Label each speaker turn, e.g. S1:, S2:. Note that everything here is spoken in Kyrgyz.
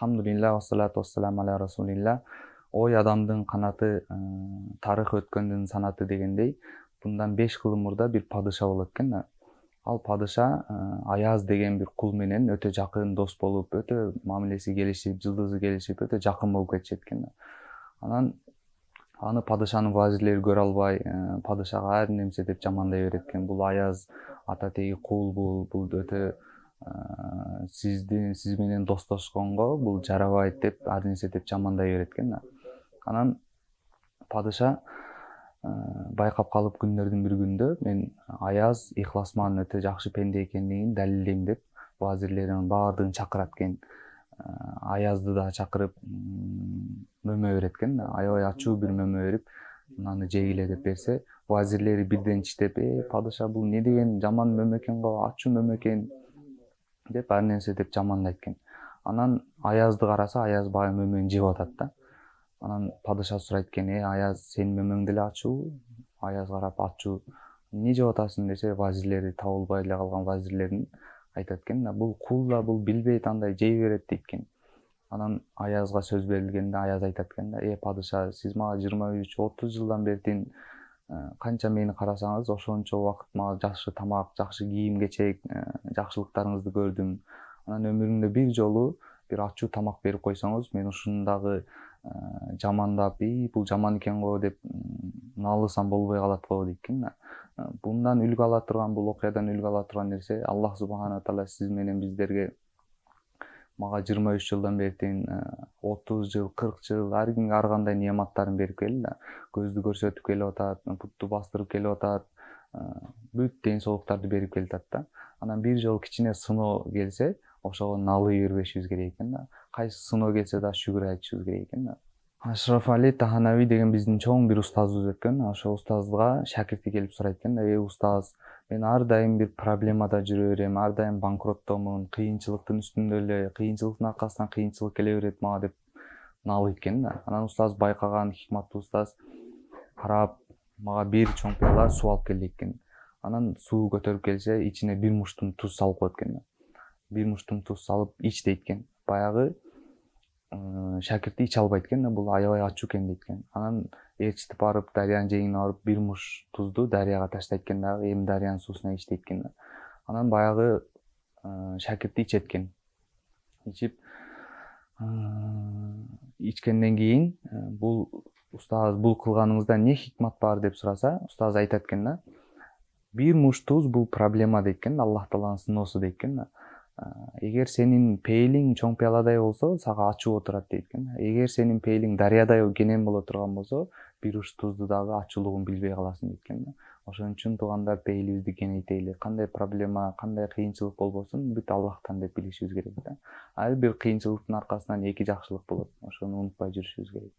S1: Hamdulillah, wassalatu wassalamu ala rasulillah. Ой адамдын канаты, тарых өткөндүн санаты дегендей, bundan 5 кыл мурда бир падыша болот экен да. Ал падыша Аяз деген бир кул менен өтө жакын дос болуп, өтө мамилеси келишип, жылдызы келишип, өтө жакын болуп кетишет экен да. Анан аны падышанын вазирлери көрө албай, падышага ар нерсе деп жамандай берет экен. Бул Аяз ата теги кул, бул өтө сиз менен достошконго бул жарабайт деп ар нерсе деп жамандай берет экен да. Анан падыша байкап калып күндөрдүн бир күнүндө мен Аяз ыхласман өтө жакшы пенде экендигин далилдейм деп вазирлеринин баардыгын чакырат экен. Аязды да чакырып мөмө берет экен да. Аябай ачуу бир мөмө берип, мынаны жегиле деп берсе, вазирлери бирден чиштеп, падыша бул не деген жаман мөмө экен го, ачуу мөмө экен деп ар нерсе деп жамандайт экен. Анан Аязды караса, Аяз баягы мөмөнү жеп атат да. Анан падыша сурайт экен: Аяз, сенин мөмөң деле ачуу? Аяз карап, ачуу. Эмне жеп атасың десе, вазирлери табылбай эле калган вазирлерин айтат экен да. Бул кул да, бул билбейт, андай жей берет дейт экен. Анан Аязга сөз берилгенде Аяз айтат экен да: падыша, сиз мага 23-30 жылдан бертин канча мени карасаңыз, ошончо убакыт мага жакшы тамак, жакшы кийим кечек, жакшылыктарыңызды көрдүм. Анан өмүрүмдө бир жолу бир ачуу тамак берип койсоңуз, мен ушуну дагы жамандап, бул жаман экен го деп наалысам болбой калат го дейт экен да. Bundan үлгү ала турган, бул окуядан үлгү ала турган нерсе, Аллах субхана таала сиз менен биздерге мага 23 жылдан бертин 30 жыл, 40 жыл, ар кимге ар кандай неаматтарын берип келди да. Көздү көрсөтүп келип атат, бутту бастырып келип атат, бүт ден соолуктарды берип келатат да. Анан бир жолу кичине сыноо келсе, ошого налый бербешибиз керек экен да. Кайсы сыноо келсе да шүгүр айтышыбыз керек экен да. Ашраф Али Таханави деген биздин чоң бир устазыбыз экен. Ошол устазга шакирти келип сурайт экен да: устаз, мен ар дайым бир проблемада жүрө берем, ар дайым банкроттомун, кыйынчылыктын үстүндө эле, кыйынчылыктын аркасынан кыйынчылык келе берет мага деп налыйт экен да. Анан устаз байкаган, хикматтуу устаз карап, мага бир чоң пыяла суу алып кел дейт экен. Анан суу көтөрүп келсе, ичине бир муштум туз салып коет экен да. Бир муштум туз салып ич дейт экен. Баягы шакирти иче албайт экен да, бул аябай ачуу экен дейт экен. Анан ээрчитип барып, дарыянын жээгине барып, бир муш тузду дарыяга таштайт экен дагы, эми дарыянын суусуна ич дейт экен да. Анан баягы шакирти ичет экен. Ичип ичкенден кийин бул устаз, бул кылганыңызда эмне хикмат бар деп сураса, устаз айтат экен да: бир муш туз бул проблема дейт экен, Аллах тааланын сыноосу дейт экен да. Эгер сенин пейилиң чоң пыяладай болсо, сага ачуу отурат дейт экен. Эгер сенин пейилиң дарыядай кенен боло турган болсо, бир уш тузду дагы ачуулугун билбей каласың дейт экен да. Ошон үчүн туугандар, пейилибизди кеңейтели. Кандай проблема, кандай кыйынчылык болбосун, бүт Аллахтан деп билишибиз керек да. Ар бир кыйынчылыктын аркасынан эки жакшылык болот. Ошону унутпай жүрүшүбүз керек.